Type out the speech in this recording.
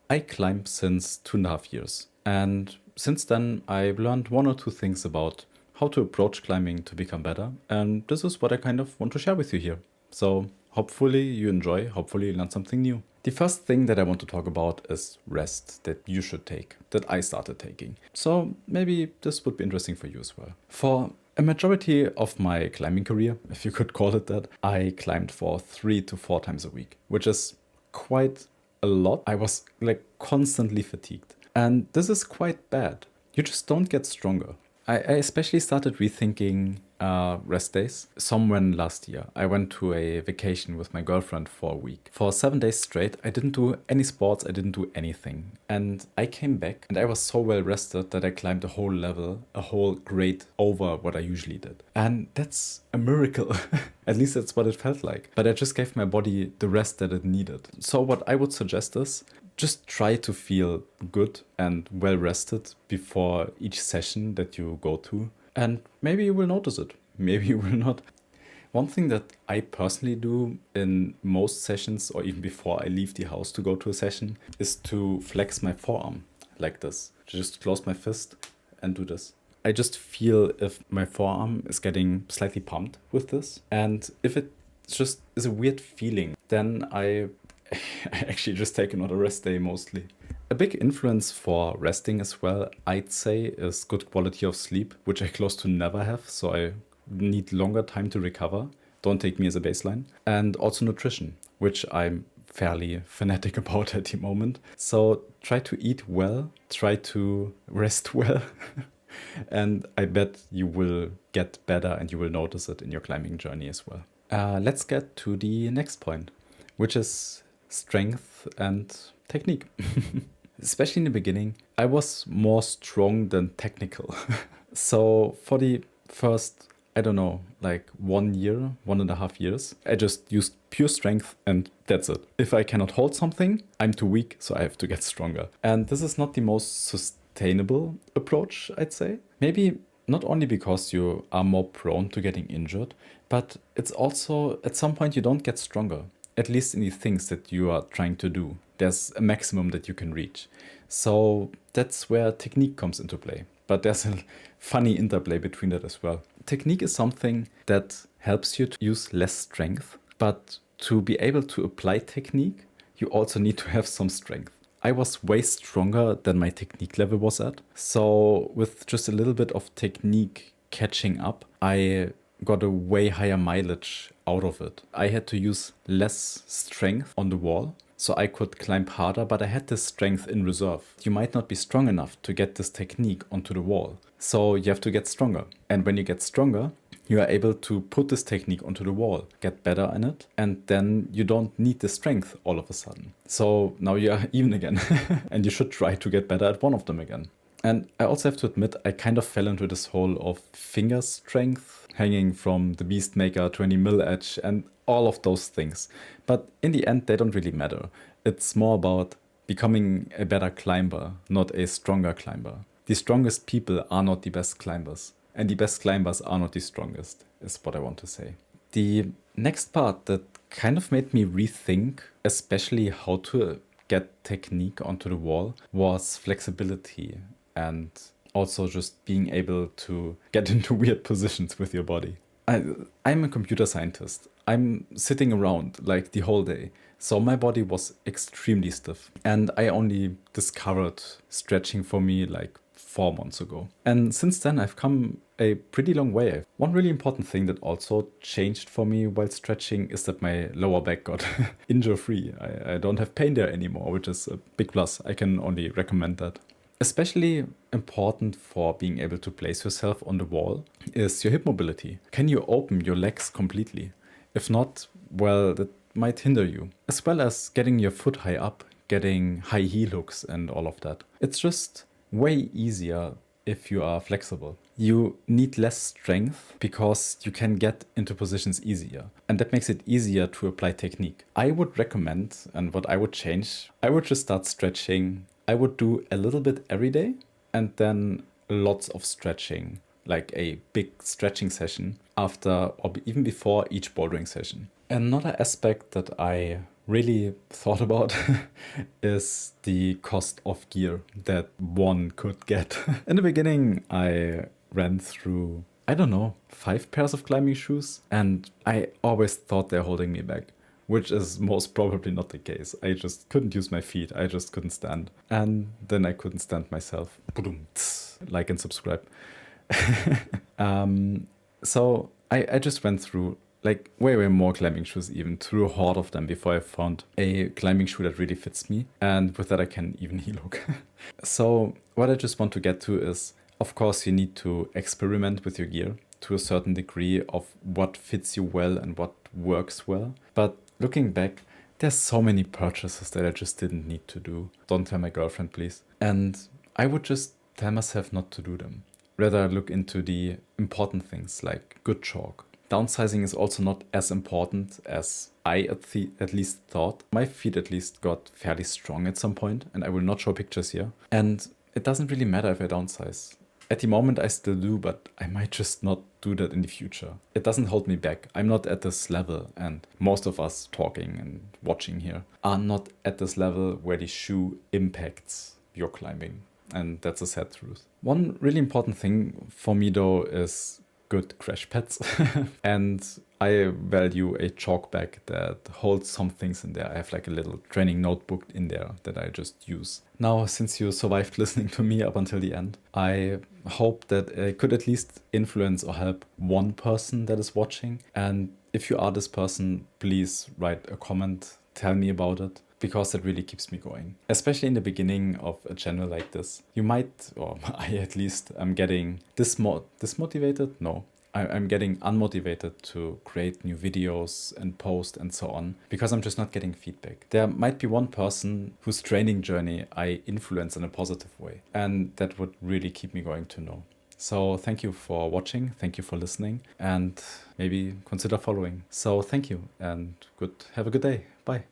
I climb since 2.5 years. And since then, I've learned one or two things about how to approach climbing to become better. And this is what I kind of want to share with you here. So hopefully you enjoy, hopefully you learn something new. The first thing that I want to talk about is rest that you should take, that I started taking. So maybe this would be interesting for you as well. For a majority of my climbing career, if you could call it that, I climbed for 3 to 4 times a week, which is quite a lot. I was like constantly fatigued. And this is quite bad. You just don't get stronger. I especially started rethinking rest days somewhere last year. I went to a vacation with my girlfriend for a week. For 7 days straight, I didn't do any sports, I didn't do anything. And I came back and I was so well rested that I climbed a whole level, a whole grade over what I usually did. And that's a miracle. At least that's what it felt like. But I just gave my body the rest that it needed. So what I would suggest is just try to feel good and well rested before each session that you go to. And maybe you will notice it. Maybe you will not. One thing that I personally do in most sessions, or even before I leave the house to go to a session, is to flex my forearm like this. Just close my fist and do this. I just feel if my forearm is getting slightly pumped with this. And if it just is a weird feeling, then I actually just take another rest day mostly. A big influence for resting as well, I'd say, is good quality of sleep, which I close to never have, so I need longer time to recover. Don't take me as a baseline. And also nutrition, which I'm fairly fanatic about at the moment. So try to eat well, try to rest well, and I bet you will get better and you will notice it in your climbing journey as well. Let's get to the next point, which is strength and technique. Especially in the beginning, I was more strong than technical. So for the first, I don't know, like 1 year, 1.5 years, I just used pure strength and that's it. If I cannot hold something, I'm too weak, so I have to get stronger. And this is not the most sustainable approach, I'd say. Maybe not only because you are more prone to getting injured, but it's also at some point you don't get stronger. At least in the things that you are trying to do. There's a maximum that you can reach. So that's where technique comes into play. But there's a funny interplay between that as well. Technique is something that helps you to use less strength, but to be able to apply technique, you also need to have some strength. I was way stronger than my technique level was at. So with just a little bit of technique catching up, I got a way higher mileage out of it. I had to use less strength on the wall, so I could climb harder, but I had this strength in reserve. You might not be strong enough to get this technique onto the wall, so you have to get stronger. And when you get stronger, you are able to put this technique onto the wall, get better in it, and then you don't need the strength all of a sudden. So now you are even again, and you should try to get better at one of them again. And I also have to admit, I kind of fell into this hole of finger strength, hanging from the Beastmaker 20 mil edge and all of those things. But in the end, they don't really matter. It's more about becoming a better climber, not a stronger climber. The strongest people are not the best climbers, and the best climbers are not the strongest, is what I want to say. The next part that kind of made me rethink, especially how to get technique onto the wall, was flexibility and also just being able to get into weird positions with your body. I'm a computer scientist. I'm sitting around like the whole day. So my body was extremely stiff. And I only discovered stretching for me like 4 months ago. And since then I've come a pretty long way. One really important thing that also changed for me while stretching is that my lower back got injury free. I don't have pain there anymore, which is a big plus. I can only recommend that. Especially important for being able to place yourself on the wall is your hip mobility. Can you open your legs completely? If not, well, that might hinder you. As well as getting your foot high up, getting high heel hooks and all of that. It's just way easier if you are flexible. You need less strength because you can get into positions easier. And that makes it easier to apply technique. I would recommend, and what I would change, I would just start stretching. I would do a little bit every day and then lots of stretching, like a big stretching session after or even before each bouldering session. Another aspect that I really thought about is the cost of gear that one could get. In the beginning, I ran through, I don't know, 5 pairs of climbing shoes, and I always thought they're holding me back, which is most probably not the case. I just couldn't use my feet, I just couldn't stand. And then I couldn't stand myself. Like and subscribe. So I just went through like way more climbing shoes, even through a horde of them before I found a climbing shoe that really fits me. And with that, I can even look. So what I just want to get to is, of course, you need to experiment with your gear to a certain degree of what fits you well and what works well. But looking back, there's so many purchases that I just didn't need to do. Don't tell my girlfriend, please. And I would just tell myself not to do them. Rather look into the important things like good chalk. Downsizing is also not as important as I at least thought. My feet at least got fairly strong at some point, and I will not show pictures here. And it doesn't really matter if I downsize. At the moment I still do, but I might just not do that in the future. It doesn't hold me back. I'm not at this level, and most of us talking and watching here are not at this level where the shoe impacts your climbing. And that's a sad truth. One really important thing for me though is good crash pads. And I value a chalk bag that holds some things in there. I have like a little training notebook in there that I just use. Now, since you survived listening to me up until the end, I hope that I could at least influence or help one person that is watching. And if you are this person, please write a comment, tell me about it, because that really keeps me going. Especially in the beginning of a channel like this. You might, or I at least, am getting dismotivated? No. I'm getting unmotivated to create new videos and post and so on, because I'm just not getting feedback. There might be one person whose training journey I influence in a positive way, and that would really keep me going to know. So thank you for watching, thank you for listening, and maybe consider following. So thank you, and have a good day. Bye.